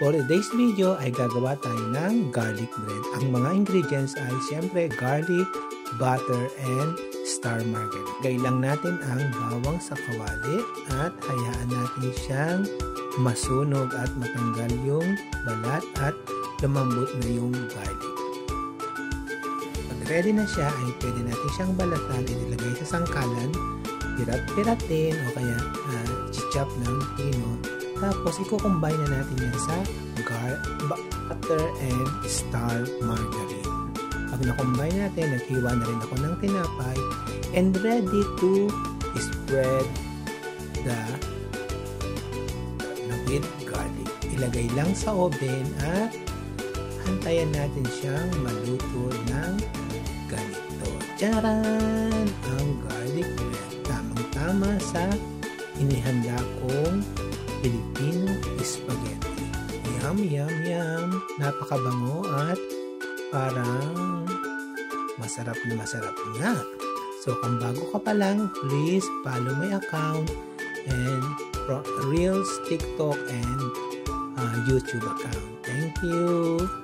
For today's video ay gagawa tayo ng garlic bread. Ang mga ingredients ay siyempre garlic, butter, and star margarine. Gailang natin ang bawang sa kawali at hayaan natin siyang masunog at matanggal yung balat at lumambot na yung garlic. Pag ready na siya ay pwede natin siyang balatan, ilagay sa sangkalan, pirat-piratin o kaya chichap ng pino. Tapos i-combine na natin yan sa butter and star margarine. Pag na-combine natin, naghiwa na rin ako ng tinapay and ready to spread the with garlic. Ilagay lang sa oven at hantayan natin siyang maluto ng ganito. Charan! Ang garlic bread. Tamang-tama sa inihanda kong Filipino spaghetti. Yum, yum, yum. Napakabango at parang masarap na masarap nga. So, kung bago ka pa lang, please follow my account and Reels, TikTok, and YouTube account. Thank you.